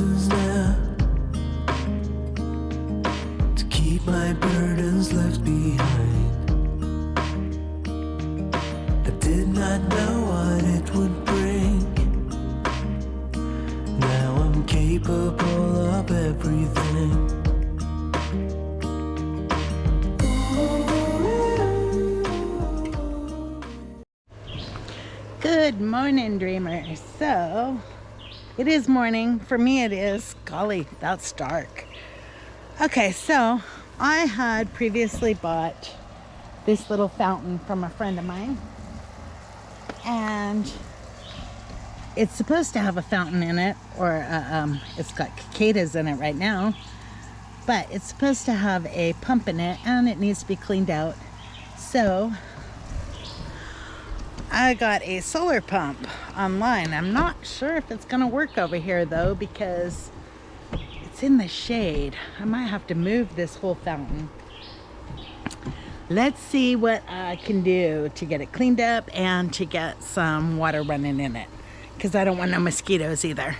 distance now, to keep my burdens left behind. I did not know what it would bring. Now I'm capable of everything. Good morning, dreamers. So it is morning. For me it is. Golly, that's dark. Okay, so I had previously bought this little fountain from a friend of mine, and it's supposed to have a fountain in it, or it's got cicadas in it right now, but it's supposed to have a pump in it and it needs to be cleaned out. So I got a solar pump online. I'm not sure if it's gonna work over here though, because it's in the shade. I might have to move this whole fountain. Let's see what I can do to get it cleaned up and to get some water running in it, because I don't want no mosquitoes either.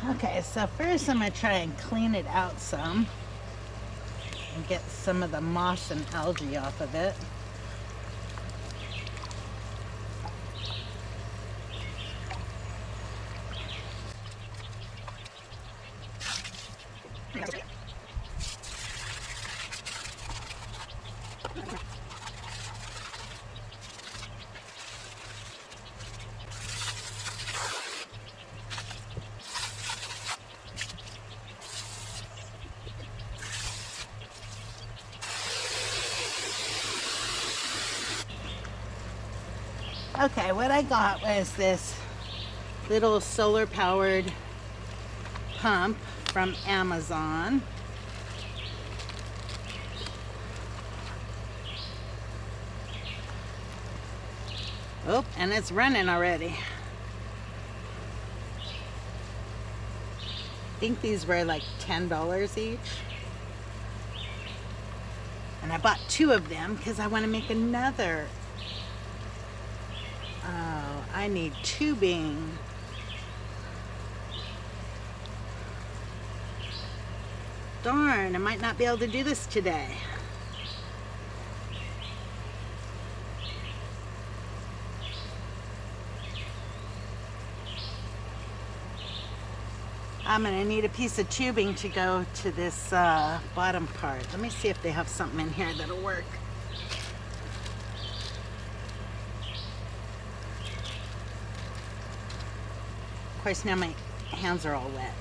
Okay, so first I'm gonna try and clean it out some and get some of the moss and algae off of it. Okay, what I got was this little solar powered pump from Amazon. Oh, and it's running already. I think these were like $10 each. And I bought 2 of them because I want to make another. Oh, I need tubing. Darn, I might not be able to do this today. I'm gonna need a piece of tubing to go to this bottom part. Let me see if they have something in here that'll work. Of course, now my hands are all wet.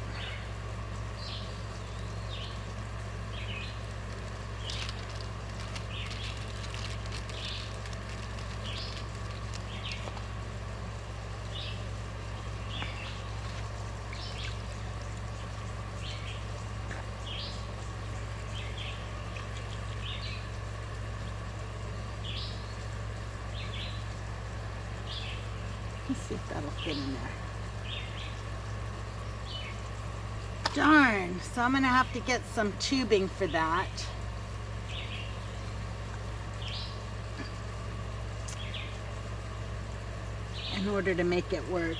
Let's see if that'll fit in there. Darn, so I'm gonna have to get some tubing for that. In order to make it work.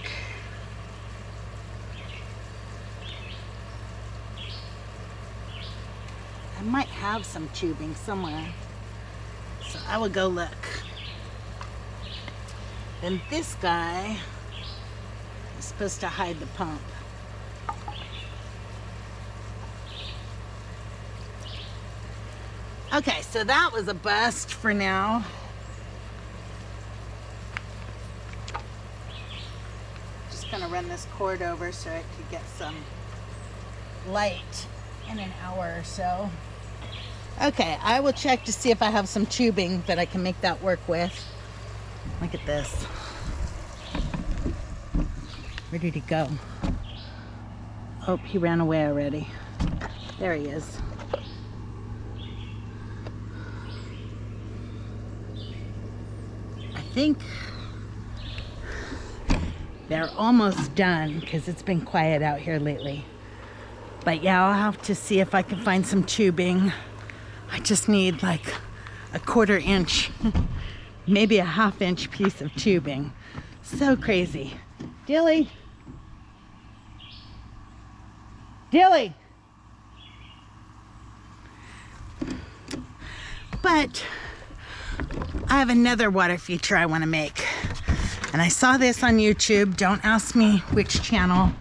I might have some tubing somewhere, so I will go look. Then this guy is supposed to hide the pump. Okay, so that was a bust for now. Just gonna run this cord over so I could get some light in an hour or so. Okay, I will check to see if I have some tubing that I can make that work with. Look at this. Where did he go? Oh, he ran away already. There he is. I think they're almost done because it's been quiet out here lately. But yeah, I'll have to see if I can find some tubing. I just need like a 1/4 inch, maybe a 1/2 inch piece of tubing. So crazy. Dilly. Dilly. But I have another water feature I want to make. And I saw this on YouTube. Don't ask me which channel.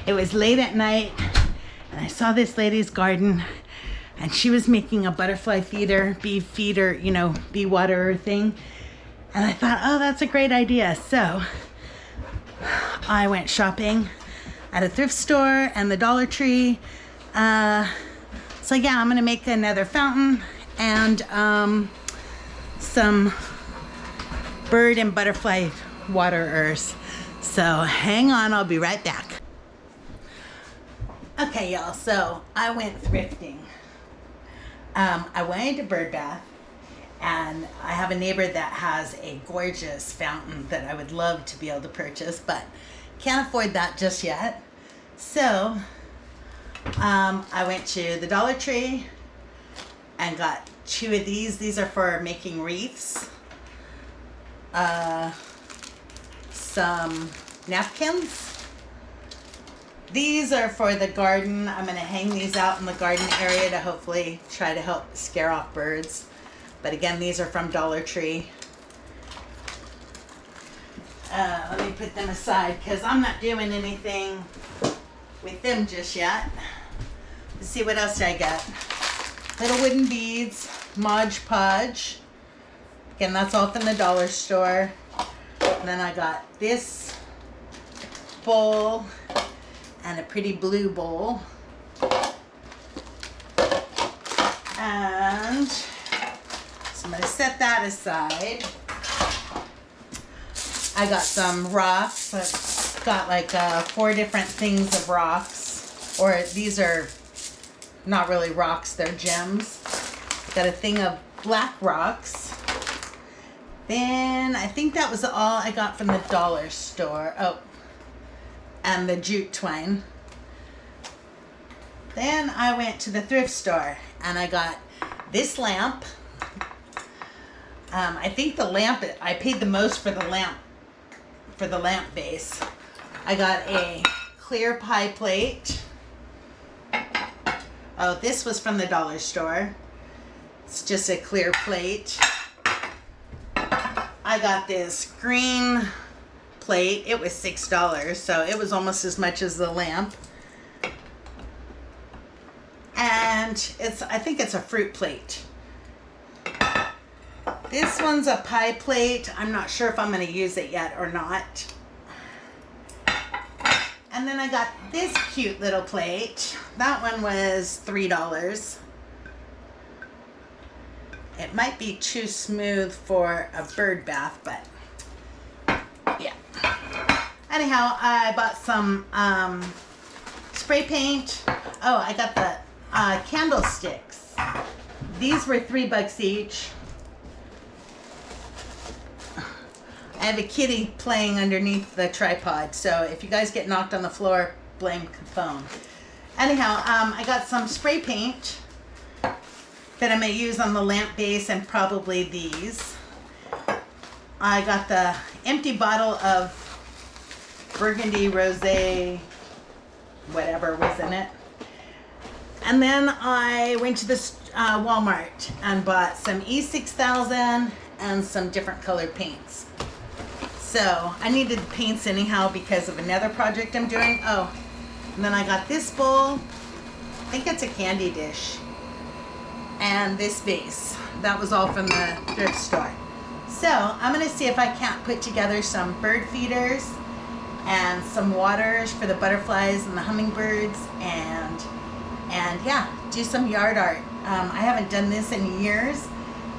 It was late at night and I saw this lady's garden and she was making a butterfly feeder, bee feeder, you know, bee water thing. And I thought, oh, that's a great idea. So I went shopping at a thrift store and the Dollar Tree. So yeah, I'm gonna make another fountain and some bird and butterfly waterers. So hang on, I'll be right back. Okay, y'all, so I went thrifting. I went into Bird Bath, and I have a neighbor that has a gorgeous fountain that I would love to be able to purchase, but can't afford that just yet. So I went to the Dollar Tree and got 2 of these. These are for making wreaths. Some napkins. These are for the garden. I'm going to hang these out in the garden area to hopefully try to help scare off birds. But again, these are from Dollar Tree. Let me put them aside because I'm not doing anything with them just yet. Let's see, what else did I get? Little wooden beads, Mod Podge. Again, that's all from the dollar store. And then I got this bowl and a pretty blue bowl. And so I'm going to set that aside. I got some rocks. I've got like 4 different things of rocks. Or these are not really rocks, they're gems. Got a thing of black rocks. Then I think that was all I got from the dollar store. Oh, and the jute twine. Then I went to the thrift store and I got this lamp. I think the lamp, I paid the most for the lamp base. I got a clear pie plate. Oh, this was from the dollar store. It's just a clear plate. I got this green plate. It was $6, so it was almost as much as the lamp. And I think it's a fruit plate. This one's a pie plate. I'm not sure if I'm going to use it yet or not. And then I got this cute little plate. That one was $3. It might be too smooth for a bird bath, but yeah. Anyhow, I bought some spray paint. Oh, I got the candlesticks. These were $3 each. I have a kitty playing underneath the tripod, so if you guys get knocked on the floor, blame Capone. Anyhow, I got some spray paint that I may use on the lamp base and probably these. I got the empty bottle of burgundy rosé, whatever was in it. And then I went to this Walmart and bought some E6000 and some different colored paints. So I needed paints anyhow because of another project I'm doing. Oh, and then I got this bowl. I think it's a candy dish. And this vase. That was all from the thrift store. So I'm going to see if I can't put together some bird feeders and some waters for the butterflies and the hummingbirds and yeah, do some yard art. I haven't done this in years,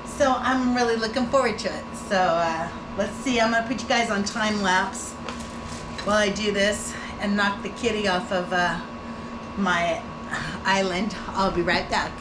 so I'm really looking forward to it. So let's see. I'm going to put you guys on time lapse while I do this and knock the kitty off of my island. I'll be right back.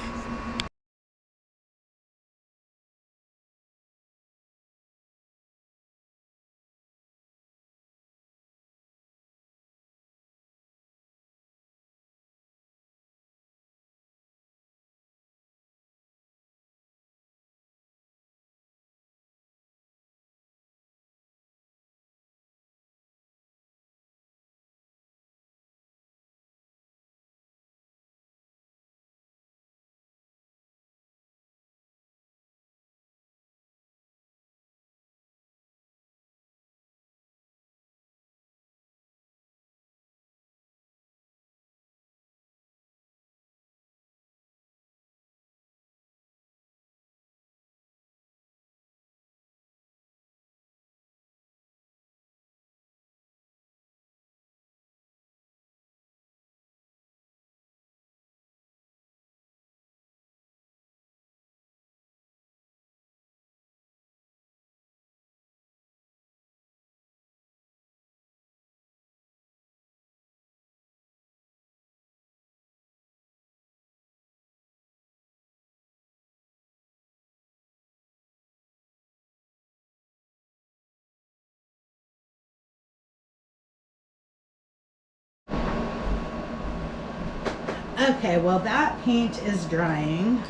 Okay, well that paint is drying.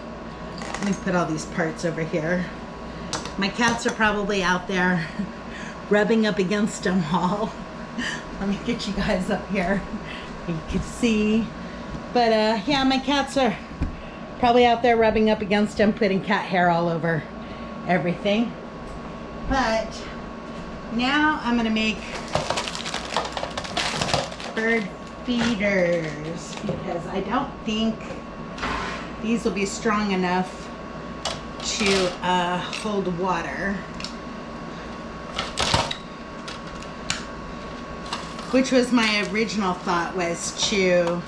Let me put all these parts over here. My cats are probably out there rubbing up against them all. Let me get you guys up here. You can see. But yeah, my cats are probably out there rubbing up against them, putting cat hair all over everything. But now I'm gonna make bird feeders because I don't think these will be strong enough to hold water, which was my original thought, was to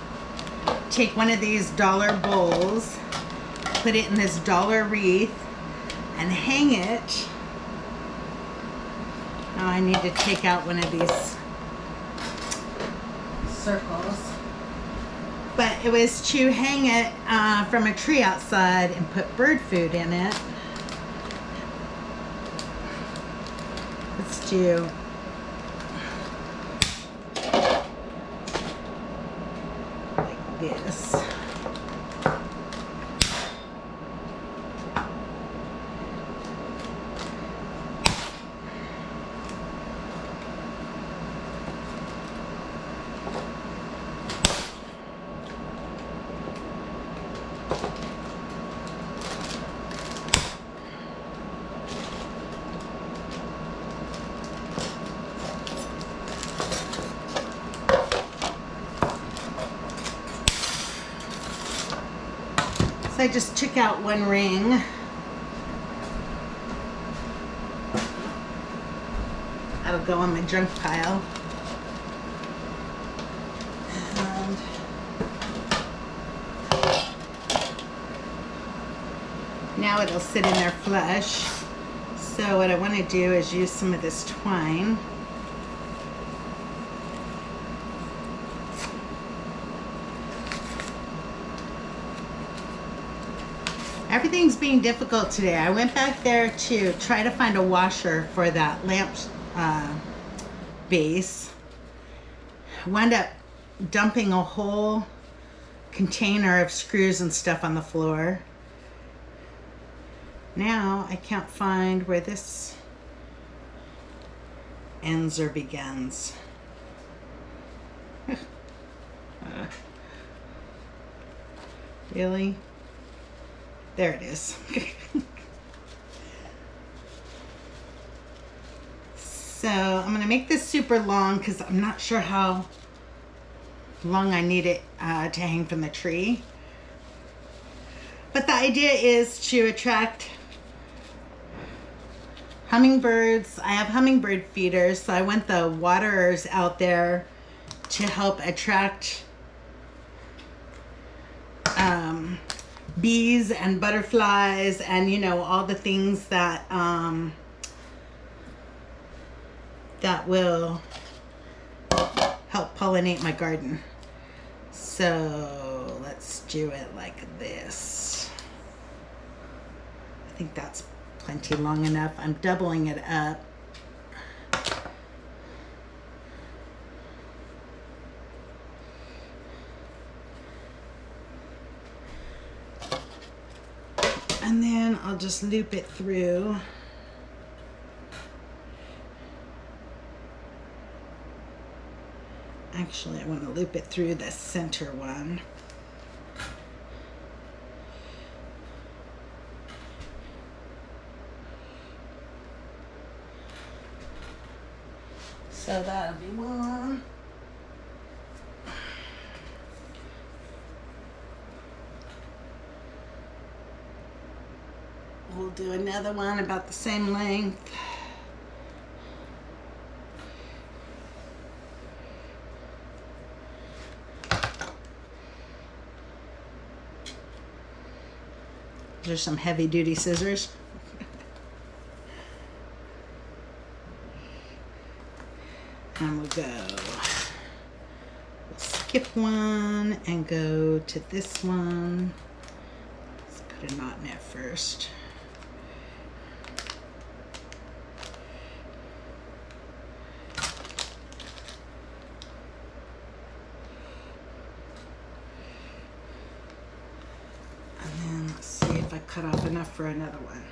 take one of these dollar bowls, put it in this dollar wreath, and hang it. Now I need to take out one of these circles. But it was to hang it from a tree outside and put bird food in it. Let's do like this. So I just took out one ring. That'll go on my junk pile. And now it'll sit in there flush. So what I want to do is use some of this twine. Everything's being difficult today. I went back there to try to find a washer for that lamp base. Wound up dumping a whole container of screws and stuff on the floor. Now I can't find where this ends or begins. Really? There it is. So I'm going to make this super long because I'm not sure how long I need it to hang from the tree. But the idea is to attract hummingbirds. I have hummingbird feeders, so I want the waterers out there to help attract bees and butterflies and, you know, all the things that that will help pollinate my garden. So let's do it like this. I think that's plenty long enough. I'm doubling it up. And then I'll just loop it through. Actually, I want to loop it through the center one. So that'll be one. We'll do another one about the same length. There's some heavy duty scissors. And we'll go, we'll skip one and go to this one. Let's put a knot in it first. cut off enough for another one.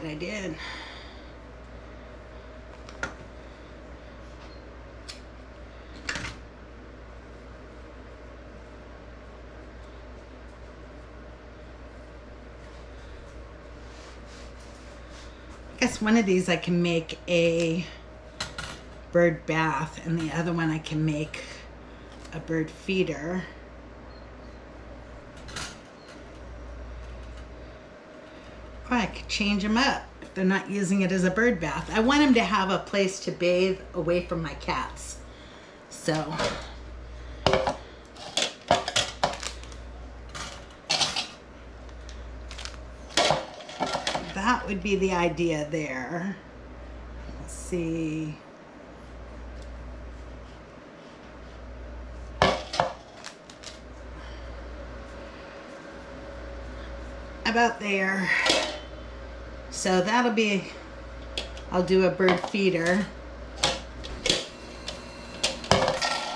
I did. I guess one of these I can make a bird bath, and the other one I can make a bird feeder. Or I could change them up if they're not using it as a bird bath. I want them to have a place to bathe away from my cats. So that would be the idea there. Let's see. About there. So that'll be, I'll do a bird feeder.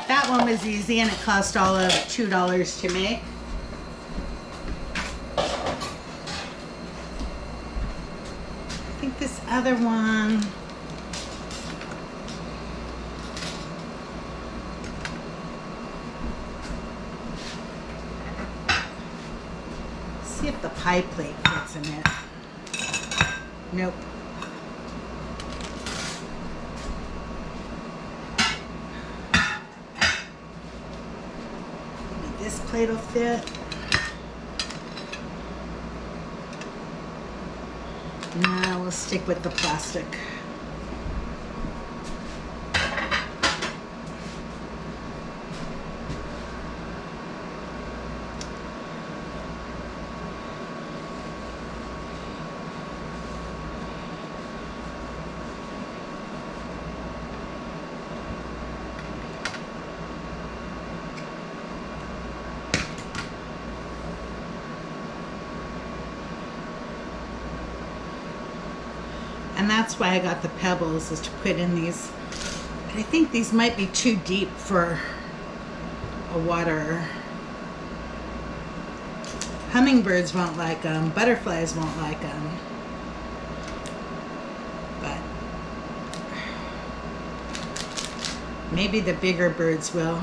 That one was easy and it cost all of $2 to make. I think this other one, see if the pie plate fits in it. Nope. Maybe this plate will fit. No, we'll stick with the plastic. And that's why I got the pebbles, is to put in these. But I think these might be too deep for a water. Hummingbirds won't like them. Butterflies won't like them. But maybe the bigger birds will.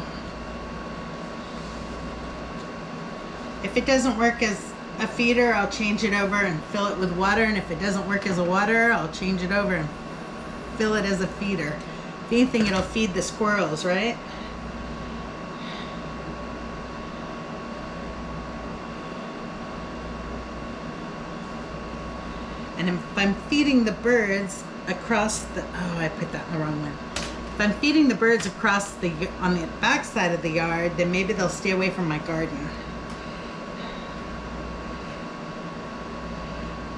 If it doesn't work as a feeder, I'll change it over and fill it with water, and if it doesn't work as a water, I'll change it over and fill it as a feeder. If anything, it'll feed the squirrels, right? And if I'm feeding the birds across the, oh, I put that in the wrong one. If I'm feeding the birds across the, on the back side of the yard, then maybe they'll stay away from my garden.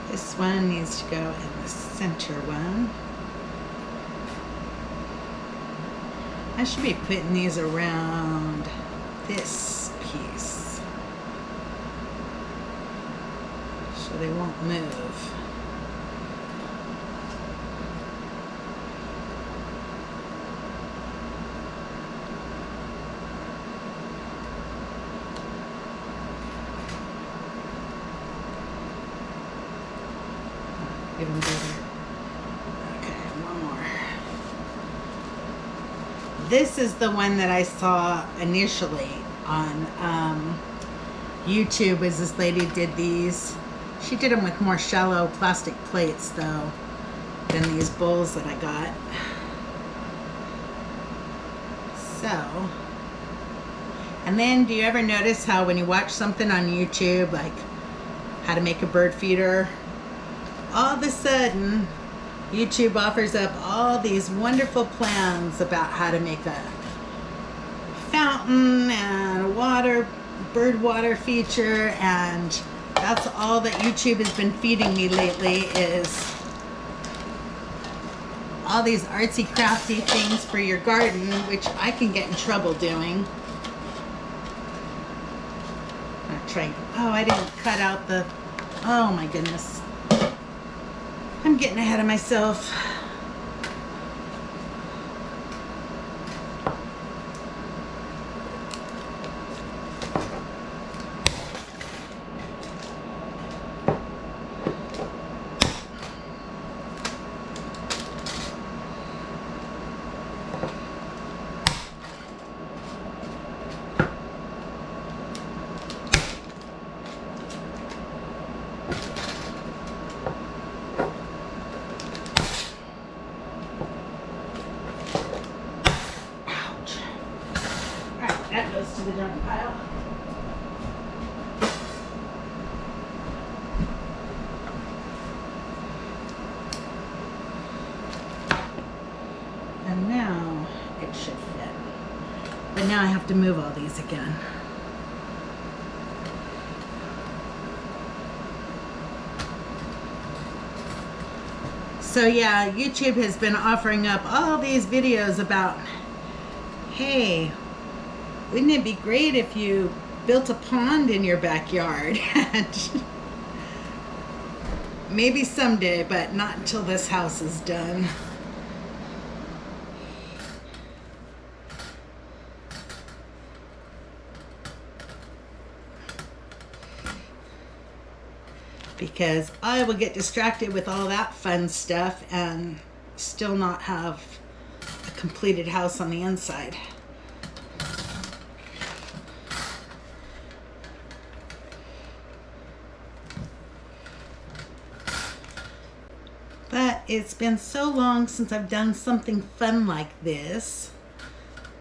This one needs to go in the center one. I should be putting these around this piece so they won't move. Even better. Okay, one more. This is the one that I saw initially on YouTube. As this lady did these. She did them with more shallow plastic plates though than these bowls that I got. So, and then do you ever notice how when you watch something on YouTube, like how to make a bird feeder, all of a sudden, YouTube offers up all these wonderful plans about how to make a fountain and a water, bird water feature, and that's all that YouTube has been feeding me lately, is all these artsy crafty things for your garden, which I can get in trouble doing. I'm not trying, oh, I didn't cut out the, oh my goodness. I'm getting ahead of myself. That goes to the junk pile. And now it should fit. But now I have to move all these again. So yeah, YouTube has been offering up all these videos about, hey, wouldn't it be great if you built a pond in your backyard? Maybe someday, but not until this house is done. Because I will get distracted with all that fun stuff and still not have a completed house on the inside. But it's been so long since I've done something fun like this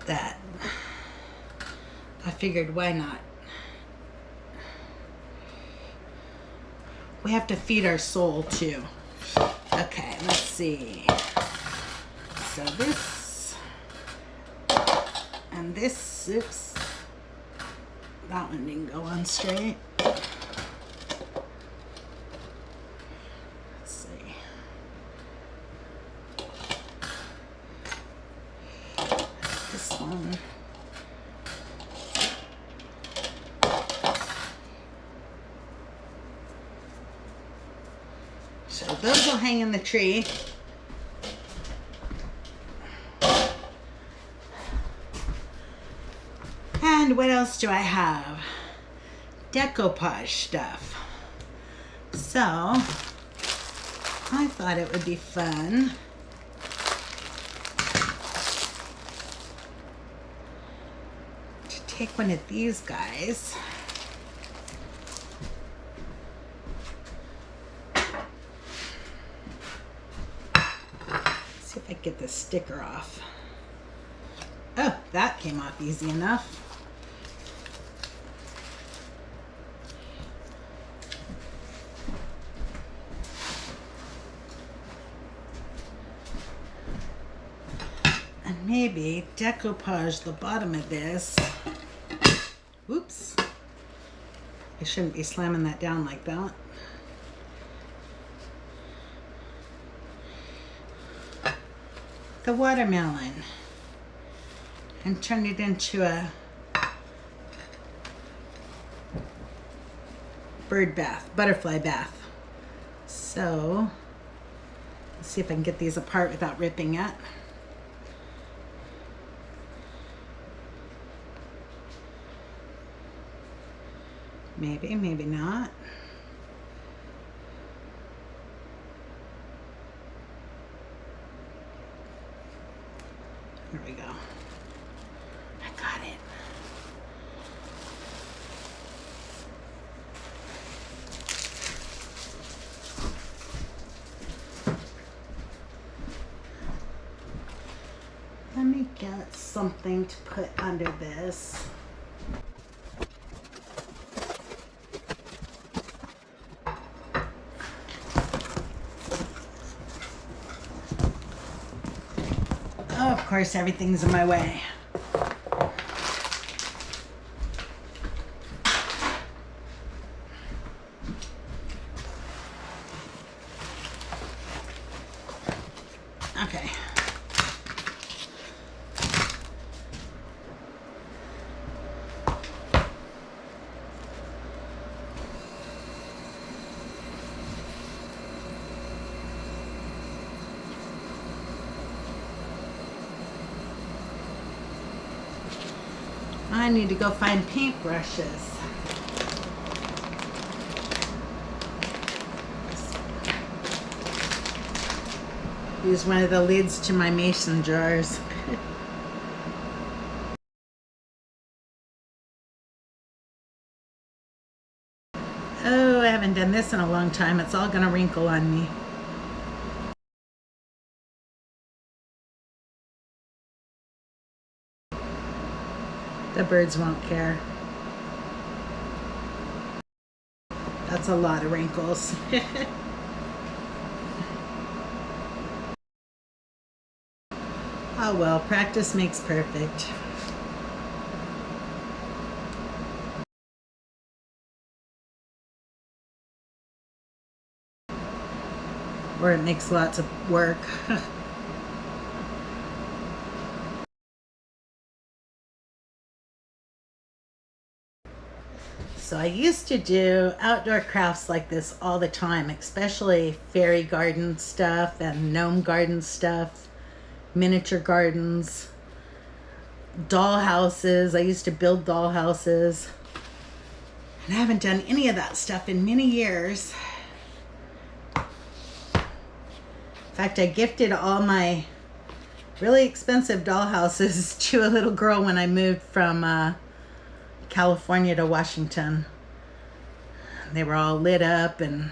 that I figured, why not? We have to feed our soul too. Okay, let's see. So this and this, oops, that one didn't go on straight. Let's see. This one. So those will hang in the tree. And what else do I have? Decoupage stuff. So I thought it would be fun to take one of these guys. If I get this sticker off. Oh, that came off easy enough. And maybe decoupage the bottom of this. Whoops. I shouldn't be slamming that down like that. The watermelon and turn it into a bird bath, butterfly bath. So let's see if I can get these apart without ripping it. Maybe, maybe not. There we go. I got it. Let me get something to put under this. Oh, of course, everything's in my way. Okay. I need to go find paintbrushes. Use one of the lids to my mason jars. Oh, I haven't done this in a long time. It's all gonna wrinkle on me. The birds won't care. That's a lot of wrinkles. Oh well, practice makes perfect. Or it makes lots of work. So I used to do outdoor crafts like this all the time, especially fairy garden stuff and gnome garden stuff, miniature gardens, doll houses. I used to build doll houses. And I haven't done any of that stuff in many years. In fact, I gifted all my really expensive doll houses to a little girl when I moved from California to Washington. They were all lit up and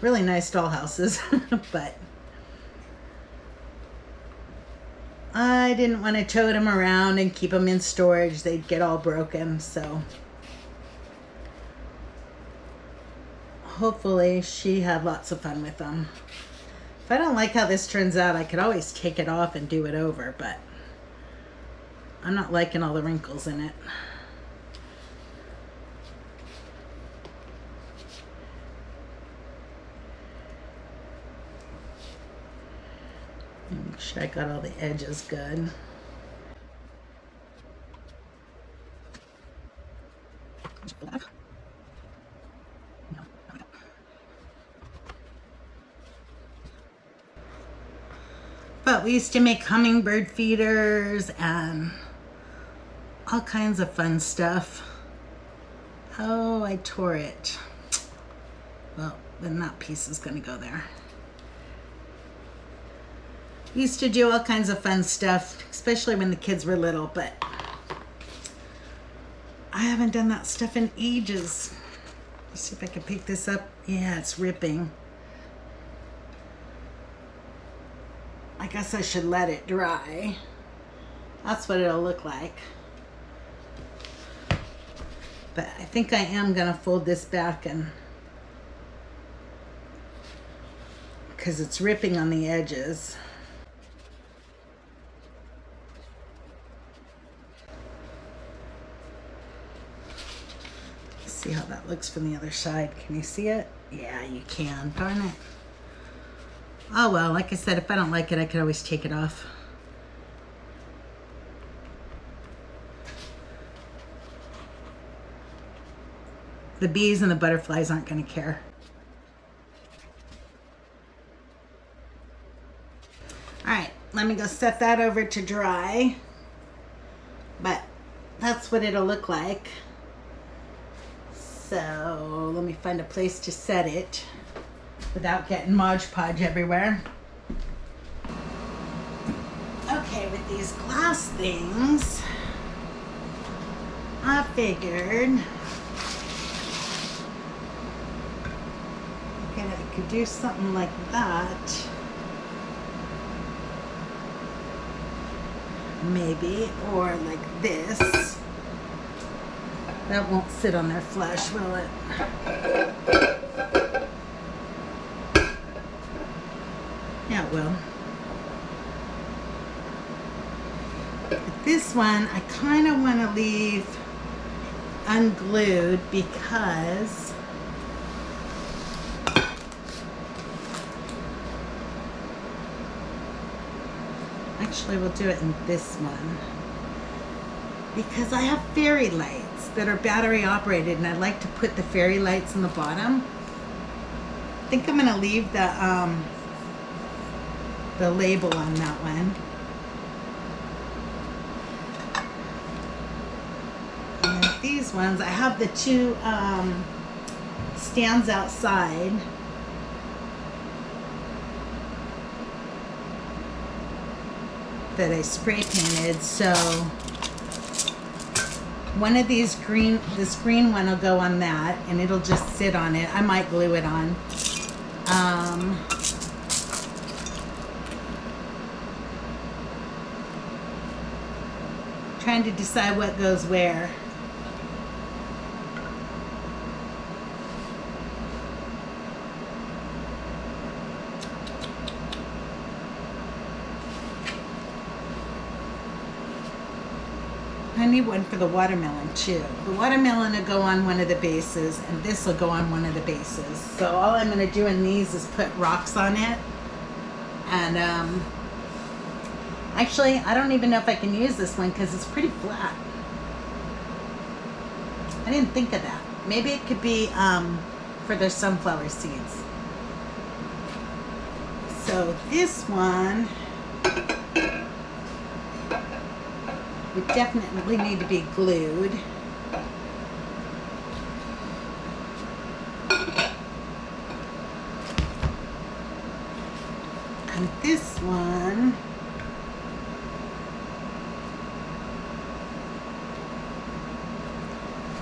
really nice doll houses, but I didn't want to tote them around and keep them in storage. They'd get all broken, so hopefully she had lots of fun with them. If I don't like how this turns out, I could always take it off and do it over, but I'm not liking all the wrinkles in it. Make sure I got all the edges good. But we used to make hummingbird feeders and all kinds of fun stuff. Oh, I tore it. Well, then that piece is going to go there. We used to do all kinds of fun stuff, especially when the kids were little, but I haven't done that stuff in ages. Let's see if I can pick this up. Yeah, it's ripping. I guess I should let it dry. That's what it'll look like. But I think I am gonna fold this back and because it's ripping on the edges. Let's see how that looks from the other side. Can you see it? Yeah, you can. Darn it. Oh well, like I said, if I don't like it, I could always take it off. The bees and the butterflies aren't going to care. All right, let me go set that over to dry. But that's what it'll look like. So let me find a place to set it without getting Mod Podge everywhere. Okay, with these glass things, I figured I could do something like that. Maybe, or like this. That won't sit on there flush, will it? Yeah, it will. But this one, I kind of want to leave unglued because actually we'll do it in this one because I have fairy lights that are battery operated and I'd like to put the fairy lights in the bottom. I think I'm going to leave the label on that one. And then these ones, I have the two stands outside. That I spray painted, so one of these this green one will go on that and it'll just sit on it. I might glue it on. trying to decide what goes where. I need one for the watermelon too. The watermelon will go on one of the bases and this will go on one of the bases. So all I'm going to do in these is put rocks on it. And actually, I don't even know if I can use this one because it's pretty flat. I didn't think of that. Maybe it could be for their sunflower seeds. So this one would definitely need to be glued. And this one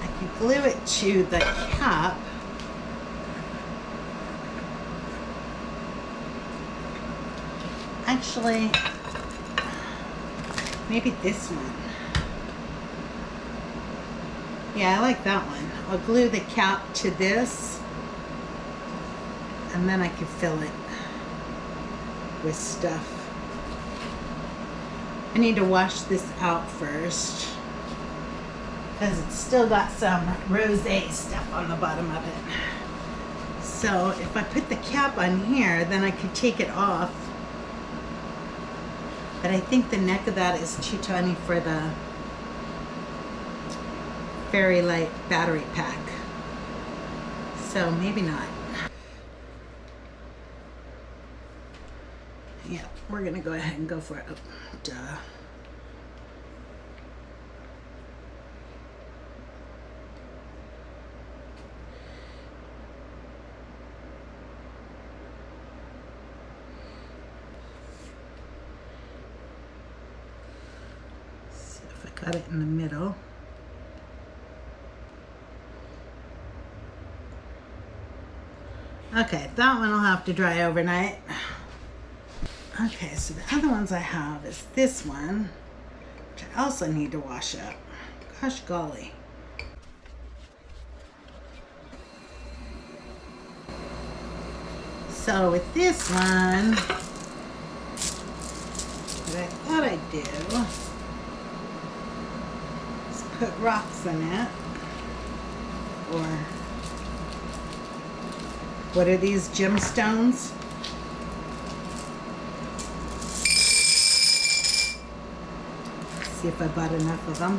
I could glue it to the cap. Actually, maybe this one. Yeah, I like that one. I'll glue the cap to this and then I can fill it with stuff. I need to wash this out first because it's still got some rosé stuff on the bottom of it. So if I put the cap on here, then I could take it off. But I think the neck of that is too tiny for the Fairy Light battery pack. So maybe not. Yeah, we're gonna go ahead and go for it. Oh, duh. See if I got it in the middle. Okay, that one will have to dry overnight. Okay, so the other ones I have is this one, which I also need to wash up. Gosh golly. So with this one, what I thought I'd do is put rocks in it, or what are these, gemstones? See if I bought enough of them.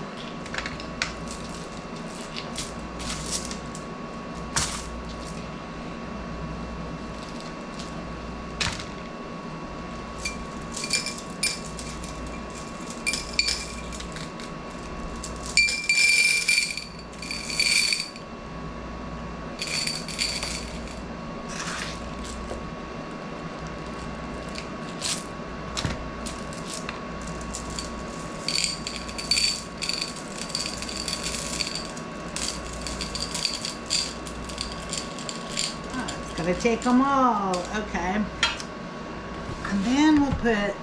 Gotta take them all. Okay. And then we'll put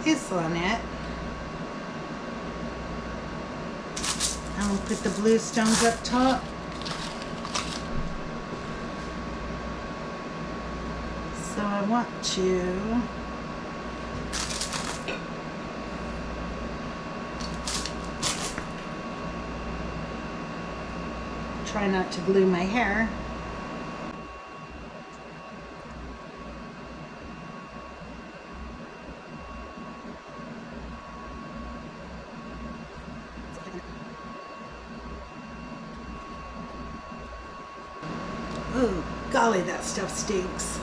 this on it. And we'll put the blue stones up top. So I want to try not to glue my hair. Oh, golly, that stuff stinks.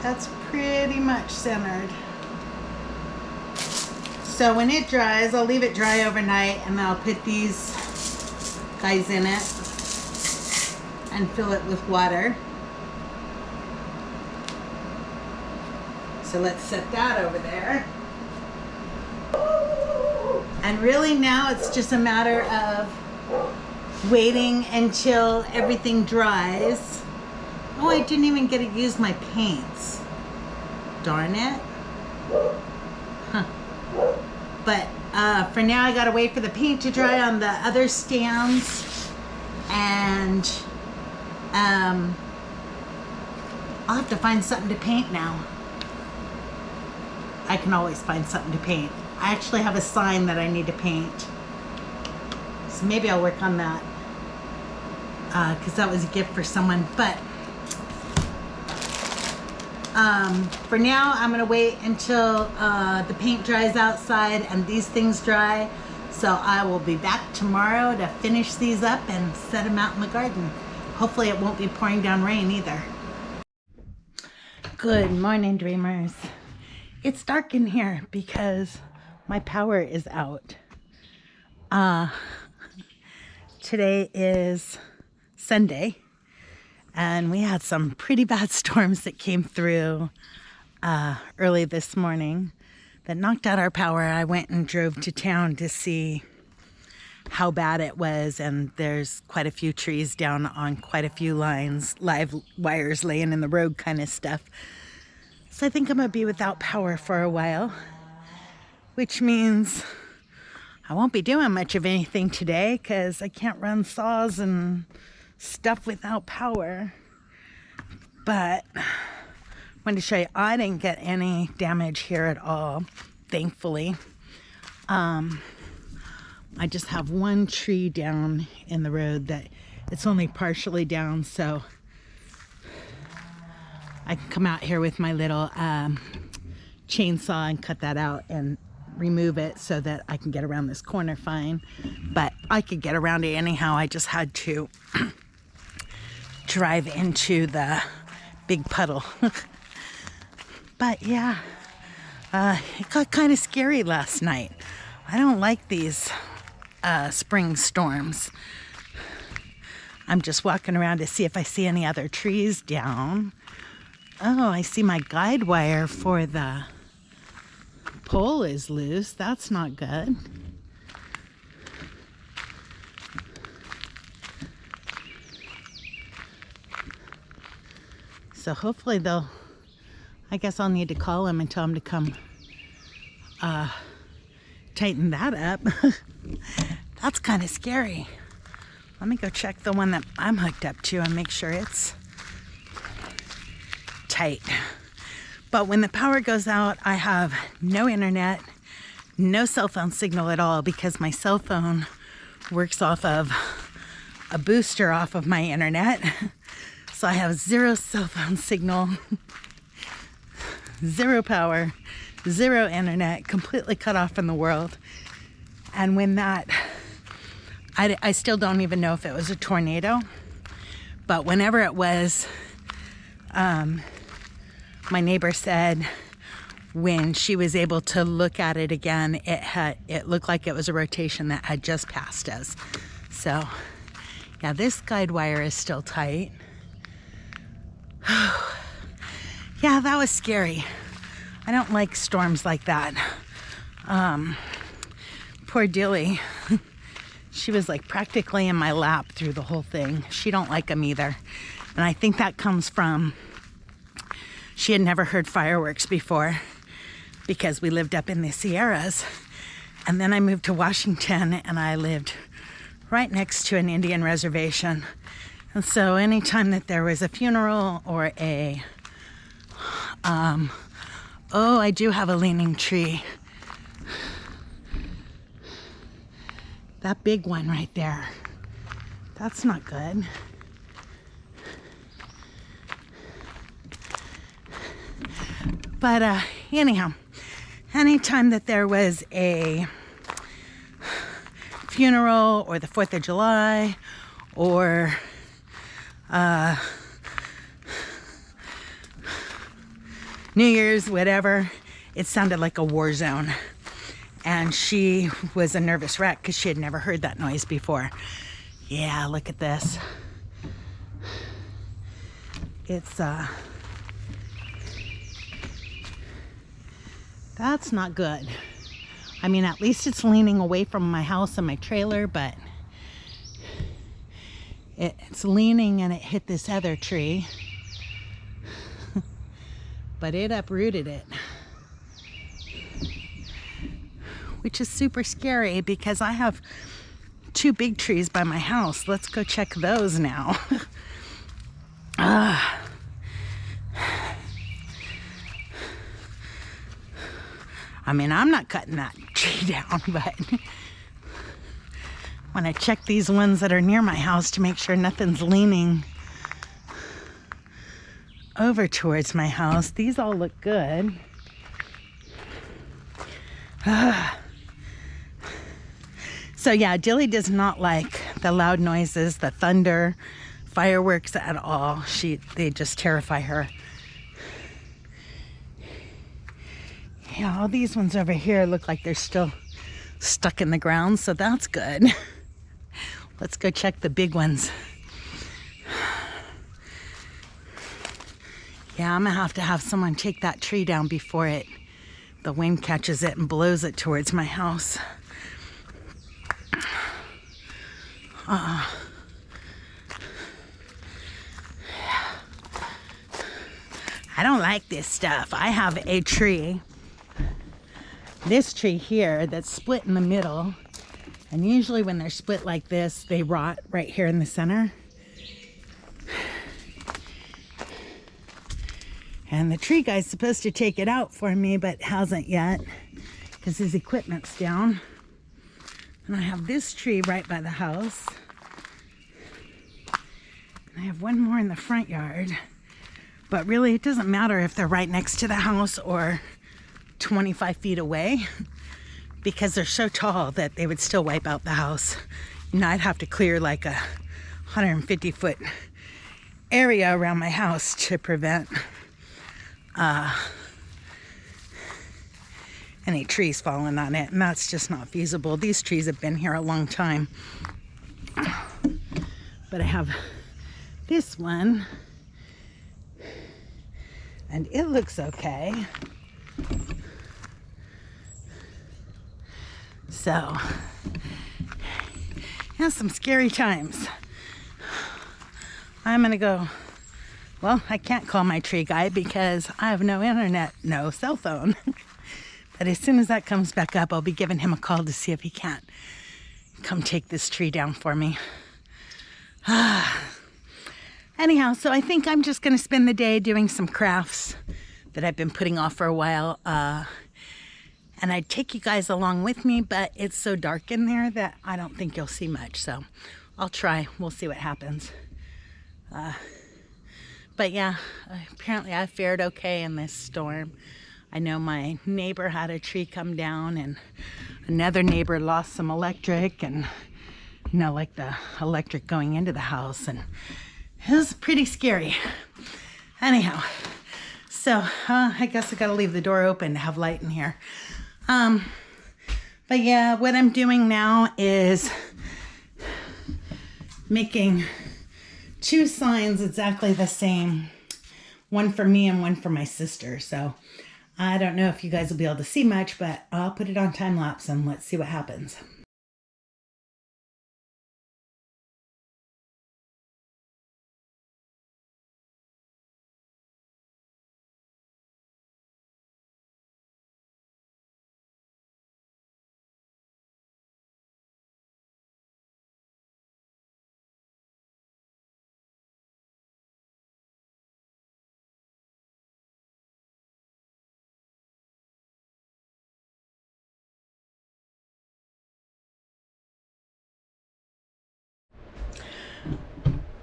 That's pretty much centered. So when it dries, I'll leave it dry overnight and then I'll put these guys in it and fill it with water. So let's set that over there. And really now it's just a matter of waiting until everything dries. Oh, I didn't even get to use my paints. Darn it. Huh. But for now, I gotta wait for the paint to dry on the other stands, and I'll have to find something to paint now. I can always find something to paint. I actually have a sign that I need to paint, so maybe I'll work on that, because that was a gift for someone. But for now, I'm gonna wait until the paint dries outside and these things dry. So I will be back tomorrow to finish these up and set them out in the garden. Hopefully it won't be pouring down rain either. Good morning, dreamers. It's dark in here because my power is out. Today is Sunday, and we had some pretty bad storms that came through early this morning that knocked out our power. I went and drove to town to see how bad it was, and there's quite a few trees down on quite a few lines, live wires laying in the road kind of stuff. So I think I'm gonna be without power for a while, which means I won't be doing much of anything today because I can't run saws and stuff without power. But I wanted to show you, I didn't get any damage here at all, thankfully. I just have one tree down in the road that it's only partially down, so I can come out here with my little chainsaw and cut that out and remove it so that I can get around this corner fine. But I could get around it anyhow. I just had to drive into the big puddle. But yeah, it got kind of scary last night. I don't like these spring storms. I'm just walking around to see if I see any other trees down. Oh, I see my guide wire for the pole is loose. That's not good. So hopefully they'll, I guess I'll need to call them and tell them to come tighten that up. That's kind of scary. Let me go check the one that I'm hooked up to and make sure it's tight. But when the power goes out, I have no internet, no cell phone signal at all, because my cell phone works off of a booster off of my internet. So I have zero cell phone signal, zero power, zero internet, completely cut off from the world. And when that, I still don't even know if it was a tornado, but whenever it was, my neighbor said when she was able to look at it again, it looked like it was a rotation that had just passed us. So yeah, this guide wire is still tight. Yeah, that was scary. I don't like storms like that. Poor Dilly. She was like practically in my lap through the whole thing. She don't like them either. And I think that comes from, she had never heard fireworks before because we lived up in the Sierras. And then I moved to Washington and I lived right next to an Indian reservation. And so anytime that there was a funeral or a, oh, I do have a leaning tree. That big one right there. That's not good. But anyhow, anytime that there was a funeral or the 4th of July or New Year's, whatever, it sounded like a war zone. And she was a nervous wreck because she had never heard that noise before. Yeah, look at this. It's, that's not good. I mean, at least it's leaning away from my house and my trailer, but it's leaning and it hit this other tree. But it uprooted it. which is super scary because I have 2 big trees by my house. Let's go check those now. I mean, I'm not cutting that tree down, but when I check these ones that are near my house to make sure nothing's leaning over towards my house, these all look good. So yeah, Dilly does not like the loud noises, the thunder, fireworks at all. They just terrify her. Yeah, all these ones over here look like they're still stuck in the ground, so that's good. Let's go check the big ones. Yeah, I'm gonna have to have someone take that tree down before the wind catches it and blows it towards my house. I don't like this stuff. I have a tree, this tree here, that's split in the middle. And usually when they're split like this, they rot right here in the center. And the tree guy's supposed to take it out for me, but hasn't yet because his equipment's down. And I have this tree right by the house. And I have one more in the front yard. But really, it doesn't matter if they're right next to the house or 25 feet away, because they're so tall that they would still wipe out the house. You know, I'd have to clear like a 150-foot area around my house to prevent any trees falling on it, and that's just not feasible. These trees have been here a long time. But I have this one, and it looks okay. So, yeah, some scary times. I'm gonna go. Well, I can't call my tree guy because I have no internet, no cell phone. But as soon as that comes back up, I'll be giving him a call to see if he can't come take this tree down for me. Anyhow, so I think I'm just going to spend the day doing some crafts that I've been putting off for a while. And I'd take you guys along with me, but it's so dark in there that I don't think you'll see much. So I'll try. We'll see what happens. But yeah, apparently I fared okay in this storm. I know my neighbor had a tree come down, and another neighbor lost some electric, and you know, like the electric going into the house, and it was pretty scary. Anyhow, so I guess I gotta leave the door open to have light in here. But yeah, what I'm doing now is making 2 signs exactly the same, one for me and one for my sister. So I don't know if you guys will be able to see much, but I'll put it on time lapse and let's see what happens.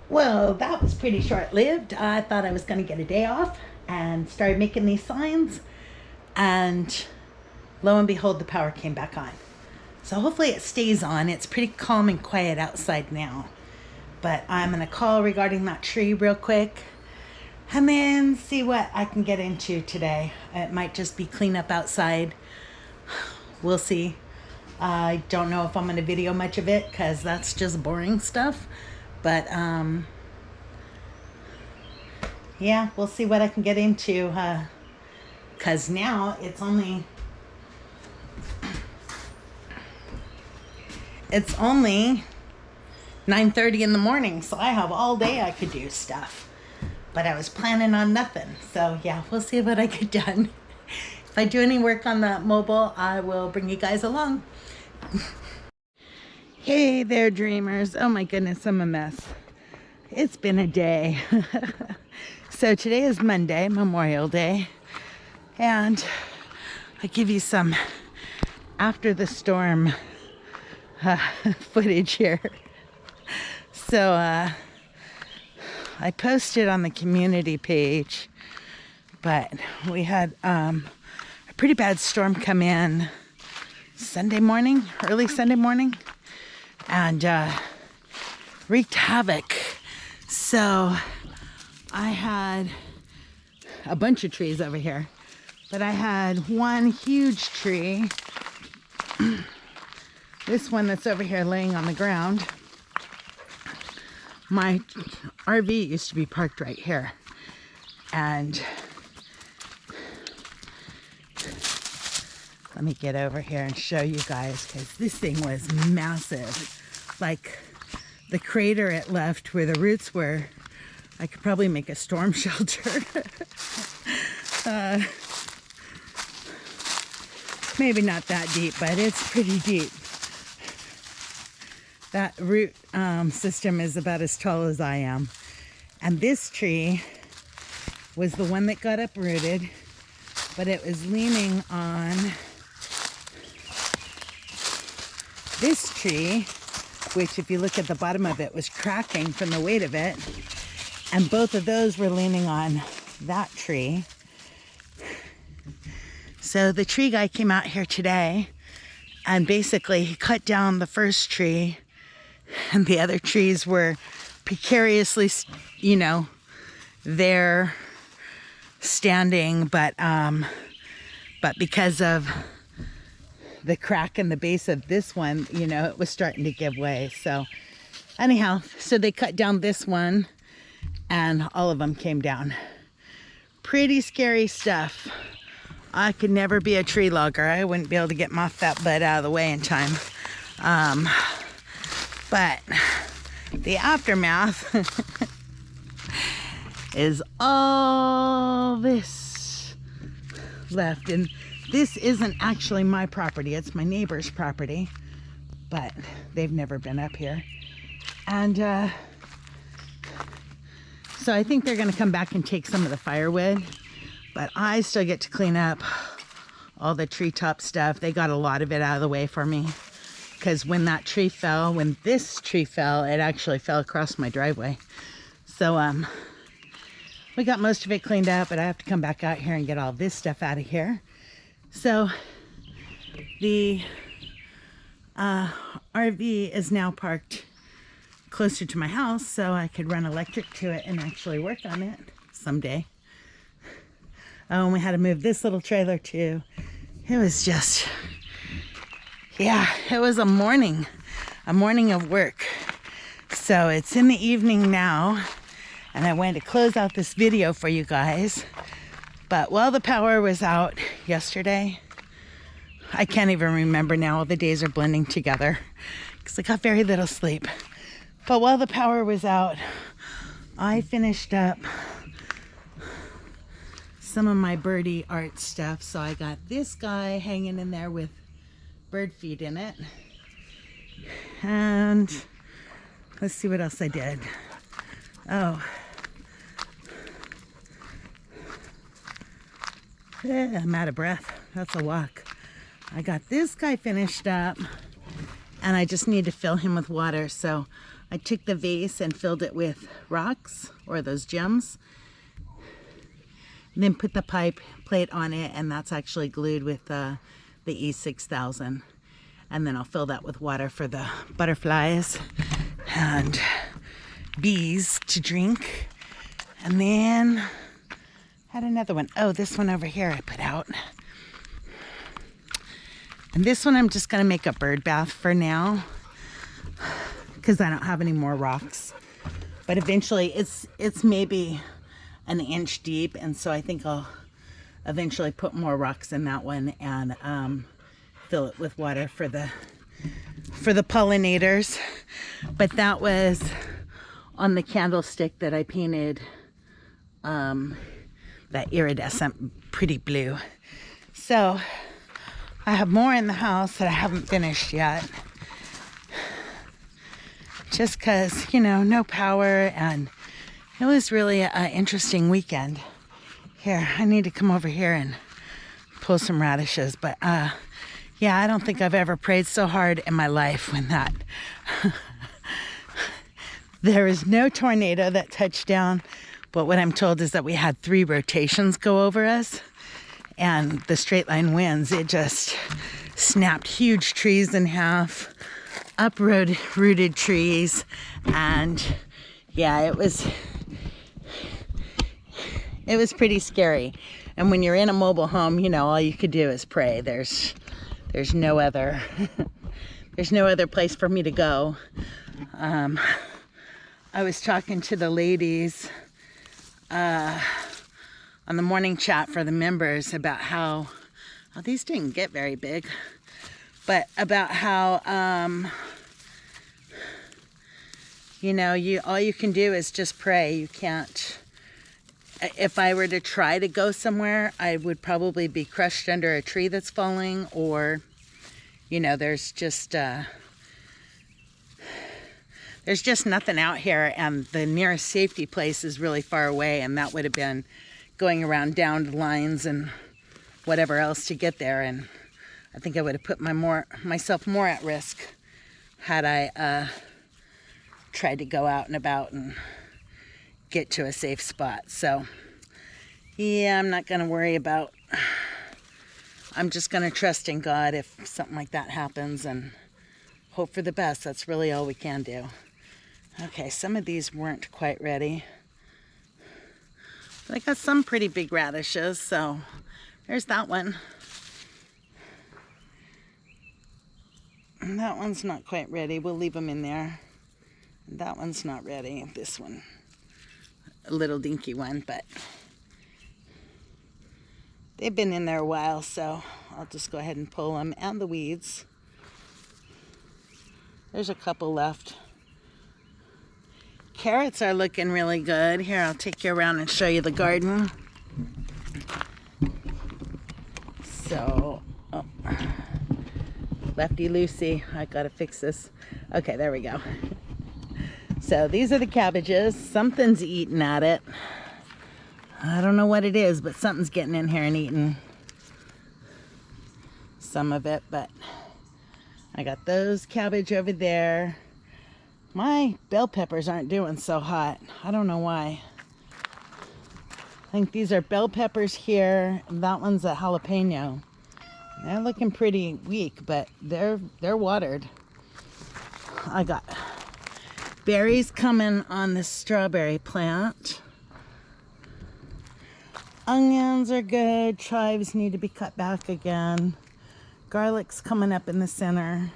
Well, that was pretty short-lived. I thought I was going to get a day off and started making these signs, and lo and behold, the power came back on. So hopefully it stays on. It's pretty calm and quiet outside now. But I'm going to call regarding that tree real quick and then see what I can get into today. It might just be clean up outside. We'll see. I don't know if I'm going to video much of it because that's just boring stuff. But, yeah, we'll see what I can get into, because now it's only 9:30 in the morning, so I have all day I could do stuff. But I was planning on nothing. So, yeah, we'll see what I get done. If I do any work on the mobile, I will bring you guys along. Hey there, dreamers. Oh my goodness, I'm a mess. It's been a day. So today is Monday, Memorial Day, and I give you some after the storm footage here. So I posted on the community page, but we had a pretty bad storm come in Sunday morning, early Sunday morning, and wreaked havoc. So I had a bunch of trees over here, but I had one huge tree, this one that's over here laying on the ground. My RV used to be parked right here, and let me get over here and show you guys, because this thing was massive. Like the crater it left where the roots were, I could probably make a storm shelter. Maybe not that deep, but it's pretty deep. That root system is about as tall as I am. And this tree was the one that got uprooted, but it was leaning on this tree, which if you look at the bottom of it was cracking from the weight of it. And both of those were leaning on that tree. So the tree guy came out here today and basically he cut down the first tree, and the other trees were precariously, you know, there standing, but because of the crack in the base of this one, you know, it was starting to give way. So anyhow, so they cut down this one and all of them came down. Pretty scary stuff. I could never be a tree logger. I wouldn't be able to get my fat butt out of the way in time. But the aftermath is all this left. And this isn't actually my property. It's my neighbor's property. But they've never been up here. And so I think they're going to come back and take some of the firewood. But I still get to clean up all the treetop stuff. They got a lot of it out of the way for me. Because when that tree fell, when this tree fell, it actually fell across my driveway. So we got most of it cleaned up, but I have to come back out here and get all this stuff out of here. So the RV is now parked closer to my house, so I could run electric to it and actually work on it someday. Oh, and we had to move this little trailer too. It was just, yeah, it was a morning of work. So it's in the evening now, and I wanted to close out this video for you guys. But while the power was out yesterday, I can't even remember now, all the days are blending together because I got very little sleep. But while the power was out, I finished up some of my birdie art stuff. So I got this guy hanging in there with bird feed in it. And let's see what else I did. Oh. Yeah, I'm out of breath. That's a walk. I got this guy finished up and I just need to fill him with water. So I took the vase and filled it with rocks or those gems. And then put the pipe plate on it, and that's actually glued with the E6000. And then I'll fill that with water for the butterflies and bees to drink. And then had another one. Oh, this one over here I put out. And this one I'm just gonna make a bird bath for now because I don't have any more rocks. But eventually it's maybe an inch deep, and so I think I'll eventually put more rocks in that one and fill it with water for the pollinators. But that was on the candlestick that I painted that iridescent pretty blue. So I have more in the house that I haven't finished yet. Just because, no power, and it was really an interesting weekend. Here, I need to come over here and pull some radishes. But yeah, I don't think I've ever prayed so hard in my life when that. There is no tornado that touched down, but what I'm told is that we had 3 rotations go over us, and the straight line winds, it just snapped huge trees in half, uprooted trees, and yeah, it was pretty scary. And when you're in a mobile home, all you could do is pray. There's no other there's no other place for me to go. I was talking to the ladies on the morning chat for the members about how, these didn't get very big, but about how, all you can do is just pray. You can't, if I were to try to go somewhere, I would probably be crushed under a tree that's falling, or, there's just nothing out here, and the nearest safety place is really far away, and that would have been going around downed lines and whatever else to get there, and I think I would have put myself more at risk had I tried to go out and about and get to a safe spot. So yeah, I'm not going to worry about, I'm just going to trust in God if something like that happens and hope for the best. That's really all we can do. Okay, some of these weren't quite ready, but I got some pretty big radishes, so there's that one. And that one's not quite ready. We'll leave them in there. That one's not ready. This one, a little dinky one, but they've been in there a while, so I'll just go ahead and pull them, and the weeds. There's a couple left. Carrots are looking really good. Here, I'll take you around and show you the garden. So, lefty loosey, I gotta fix this. Okay, there we go. So these are the cabbages. Something's eating at it. I don't know what it is, but something's getting in here and eating some of it. But I got those cabbage over there. My bell peppers aren't doing so hot. I don't know why. I think these are bell peppers here, and that one's a jalapeno. They're looking pretty weak, but they're watered. I got berries coming on the strawberry plant. Onions are good. Chives need to be cut back again. Garlic's coming up in the center.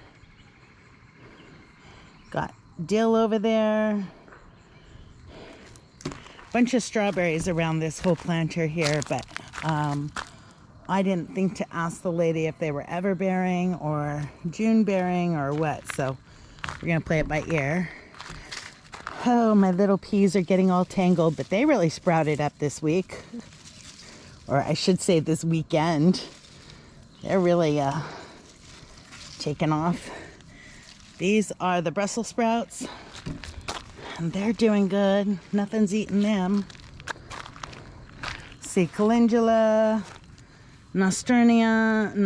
Got dill over there. Bunch of strawberries around this whole planter here, but I didn't think to ask the lady if they were ever bearing or June bearing or what, so we're gonna play it by ear. Oh, my little peas are getting all tangled, but they really sprouted up this week, or I should say this weekend. They're really taking off. These are the Brussels sprouts, and they're doing good. Nothing's eating them. See, calendula, nasturtiums.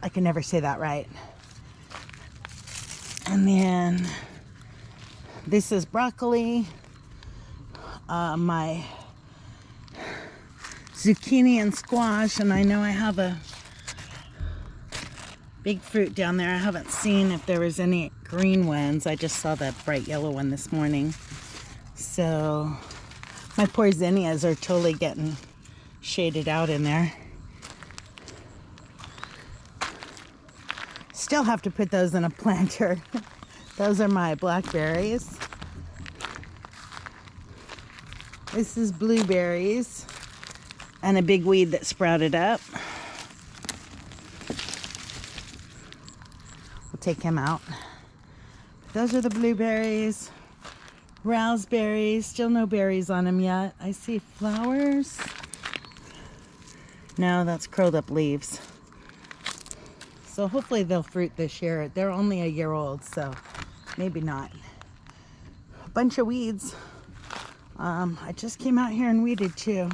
I can never say that right. And then this is broccoli. My zucchini and squash, and I know I have a big fruit down there. I haven't seen if there was any green ones. I just saw that bright yellow one this morning. So my poor zinnias are totally getting shaded out in there. Still have to put those in a planter. Those are my blackberries. This is blueberries and a big weed that sprouted up. We'll take him out. Those are the blueberries. Raspberries, still no berries on them yet. I see flowers. No, that's curled up leaves. So hopefully they'll fruit this year. They're only a year old, so maybe not. A bunch of weeds. I just came out here and weeded too.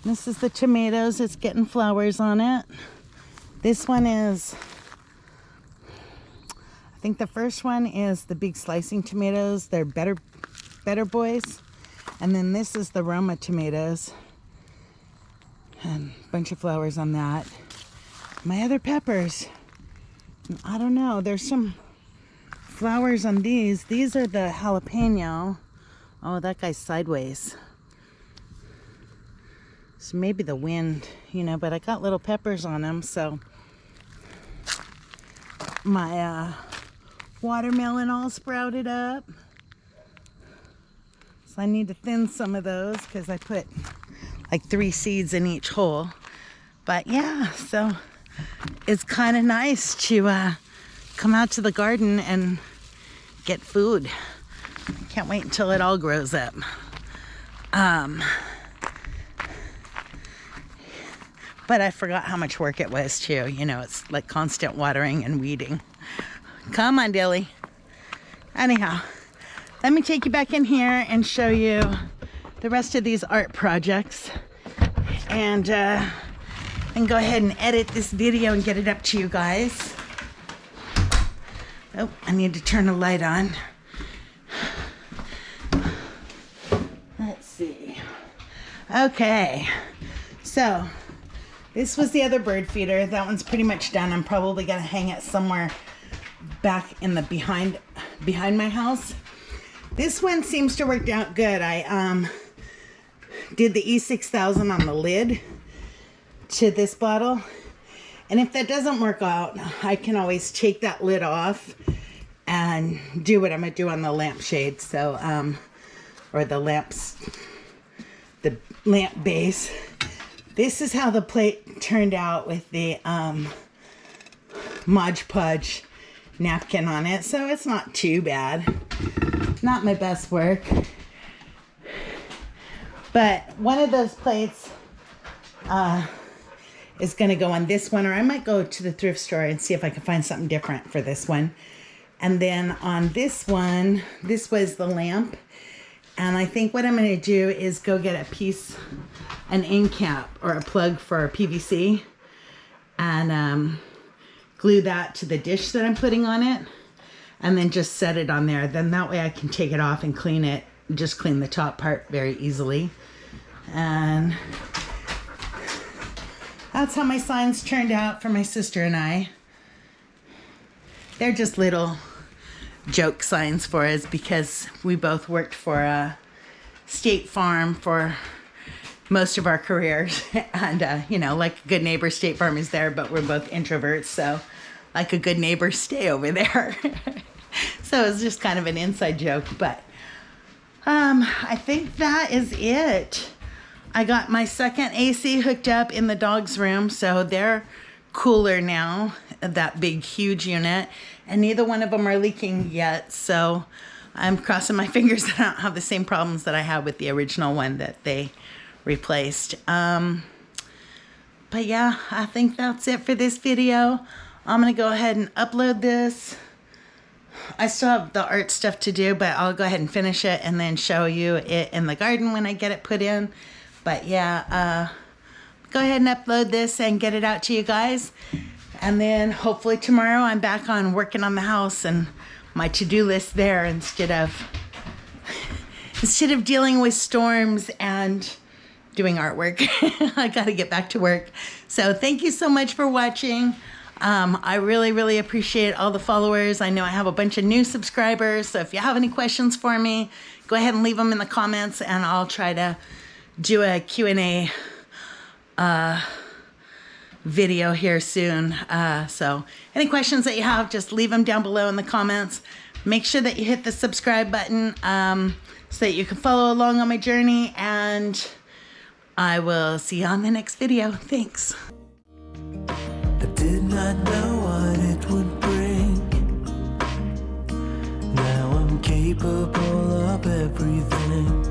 This is the tomatoes. It's getting flowers on it. This one is, I think the first one is the big slicing tomatoes. They're better boys. And then this is the Roma tomatoes. And a bunch of flowers on that. My other peppers, I don't know. There's some flowers on these. These are the jalapeno. Oh, that guy's sideways. So maybe the wind, you know, but I got little peppers on them. So my watermelon all sprouted up. So I need to thin some of those because I put like 3 seeds in each hole. But yeah, so it's kind of nice to come out to the garden and get food. Can't wait until it all grows up. But I forgot how much work it was too. You know, it's like constant watering and weeding. Come on, Dilly. Anyhow, let me take you back in here and show you the rest of these art projects. And go ahead and edit this video and get it up to you guys. Oh, I need to turn the light on. Let's see. Okay, so this was the other bird feeder. That one's pretty much done. I'm probably gonna hang it somewhere back in the behind my house. This one seems to work out good. I did the E6000 on the lid to this bottle, and if that doesn't work out, I can always take that lid off and do what I'm gonna do on the lampshade. So or the lamp base. This is how the plate turned out with the Mod Podge napkin on it, so it's not too bad. Not my best work, but one of those plates is going to go on this one, or I might go to the thrift store and see if I can find something different for this one. And then on this one, this was the lamp, and I think what I'm going to do is go get an end cap or a plug for PVC, and glue that to the dish that I'm putting on it, and then just set it on there. Then that way I can take it off and clean it, just clean the top part very easily. And that's how my signs turned out for my sister and I. They're just little joke signs for us because we both worked for State Farm for most of our careers. And, you know, like a good neighbor, State Farm is there, but we're both introverts. So like a good neighbor, stay over there. So it's just kind of an inside joke. But I think that is it. I got my second AC hooked up in the dog's room, so they're cooler now, that big, huge unit, and neither one of them are leaking yet, so I'm crossing my fingers that I don't have the same problems that I had with the original one that they replaced. But yeah, I think that's it for this video. I'm gonna go ahead and upload this. I still have the art stuff to do, but I'll go ahead and finish it and then show you it in the garden when I get it put in. But yeah, go ahead and upload this and get it out to you guys. And then hopefully tomorrow I'm back on working on the house and my to-do list there instead of dealing with storms and doing artwork. I got to get back to work. So thank you so much for watching. I really, really appreciate all the followers. I know I have a bunch of new subscribers. So if you have any questions for me, go ahead and leave them in the comments and I'll try to do a Q&A video here soon. So any questions that you have, just leave them down below in the comments. Make sure that you hit the subscribe button so that you can follow along on my journey, and I will see you on the next video. Thanks. I did not know what it would bring. Now I'm capable of everything.